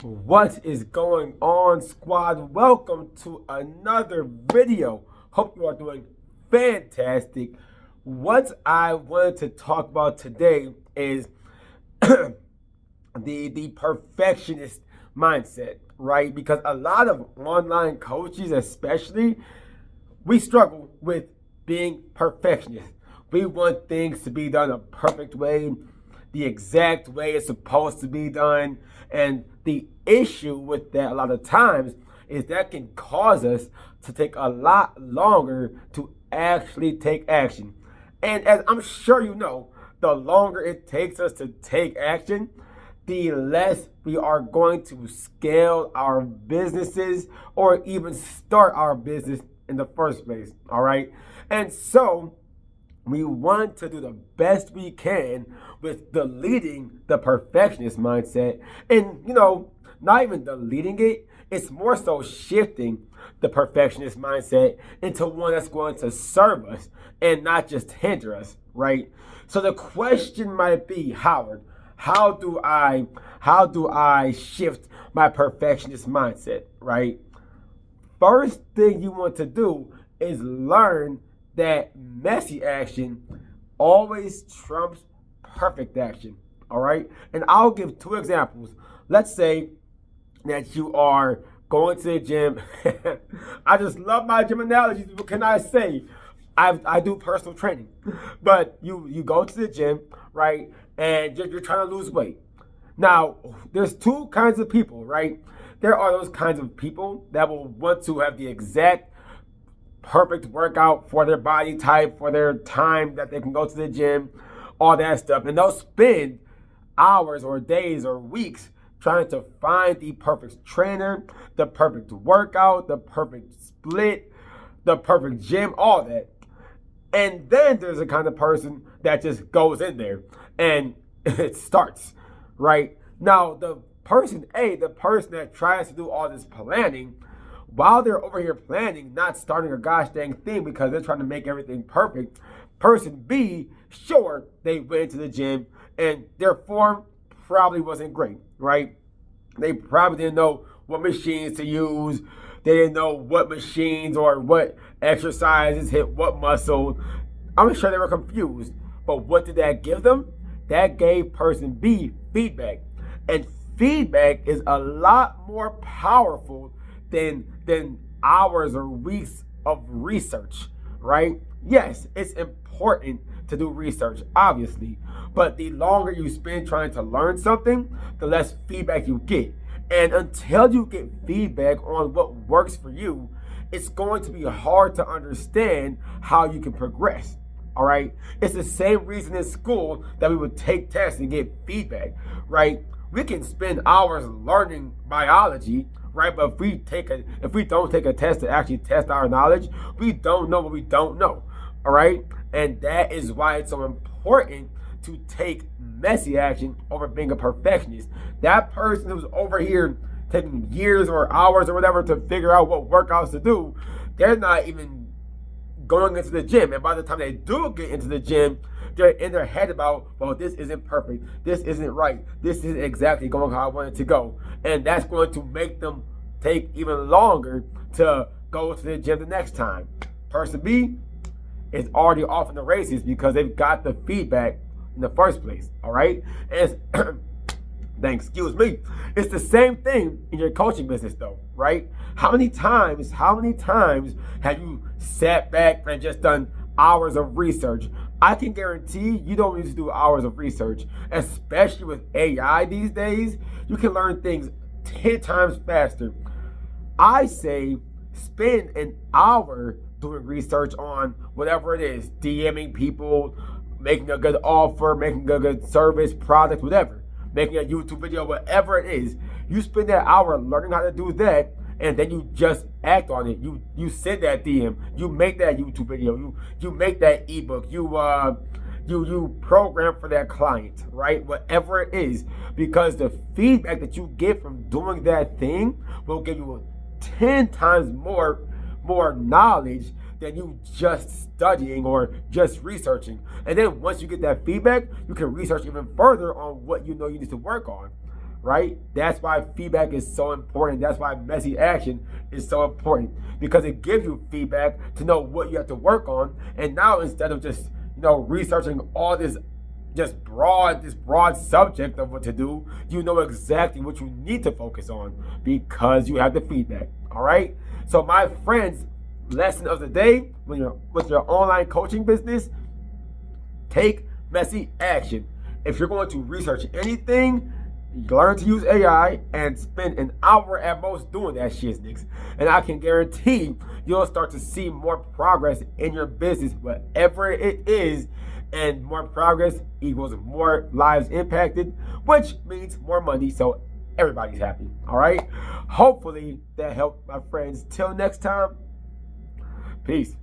What is going on, squad? Welcome to another video. Hope you are doing fantastic. What I wanted to talk about today is the perfectionist mindset, right? Because a lot of online coaches, especially, we struggle with being perfectionists. We want things to be done a perfect way, the exact way it's supposed to be done. And the issue with that a lot of times is that can cause us to take a lot longer to actually take action. And as I'm sure you know, the longer it takes us to take action, the less we are going to scale our businesses or even start our business in the first place. All right. And so we want to do the best we can with deleting the perfectionist mindset. And, not even deleting it, it's more so shifting the perfectionist mindset into one that's going to serve us and not just hinder us, right? So the question might be, Howard, how do I shift my perfectionist mindset, right? First thing you want to do is learn that messy action always trumps perfect action. All right. And I'll give two examples. Let's say that you are going to the gym. I just love my gym analogies. What can I say? I do personal training, but you go to the gym, right? And you're trying to lose weight. Now, there's two kinds of people, right? There are those kinds of people that will want to have the exact perfect workout for their body type, for their time that they can go to the gym, all that stuff. And they'll spend hours or days or weeks trying to find the perfect trainer, the perfect workout, the perfect split, the perfect gym, all that. And then there's a kind of person that just goes in there and it starts, right? Now, the person that tries to do all this planning, while they're over here planning, not starting a gosh dang thing because they're trying to make everything perfect, person B, sure, they went into the gym and their form probably wasn't great, right? They probably didn't know what machines to use. They didn't know what machines or what exercises hit what muscle. I'm sure they were confused. But what did that give them? That gave person B feedback. And feedback is a lot more powerful than hours or weeks of research, right? Yes, it's important to do research, obviously, but the longer you spend trying to learn something, the less feedback you get. And until you get feedback on what works for you, it's going to be hard to understand how you can progress. All right. It's the same reason in school that we would take tests and get feedback, right? We can spend hours learning biology, right? But if we don't take a test to actually test our knowledge, we don't know what we don't know. All right. And that is why it's so important to take messy action over being a perfectionist. That person who's over here taking years or hours or whatever to figure out what workouts to do, they're not even going into the gym. And by the time they do get into the gym, they're in their head about, well, this isn't perfect. This isn't right. This isn't exactly going how I want it to go. And that's going to make them take even longer to go to the gym the next time. Person B is already off in the races because they've got the feedback in the first place. All right. And then, excuse me, it's the same thing in your coaching business though, right? How many times have you sat back and just done hours of research? I can guarantee you don't need to do hours of research, especially with AI these days. You can learn things 10 times faster. I say spend an hour doing research on whatever it is, DMing people, making a good offer, making a good service, product, whatever, making a YouTube video, whatever it is. You spend that hour learning how to do that, and then you just act on it. You send that DM, you make that YouTube video, you make that ebook, you program for that client, right? Whatever it is, because the feedback that you get from doing that thing will give you 10 times more knowledge than you just studying or just researching. And then once you get that feedback, you can research even further on what you know you need to work on. right? That's why feedback is so important. That's why messy action is so important, because it gives you feedback to know what you have to work on. And now, instead of just researching all this broad subject of what to do, you know exactly what you need to focus on because you have the feedback. All right. So my friends, lesson of the day, when you're with your online coaching business, take messy action. If you're going to research anything, learn to use AI and spend an hour at most doing that shit, Nicks. And I can guarantee you'll start to see more progress in your business, whatever it is. And more progress equals more lives impacted, which means more money. So everybody's happy. All right. Hopefully that helped, my friends. Till next time. Peace.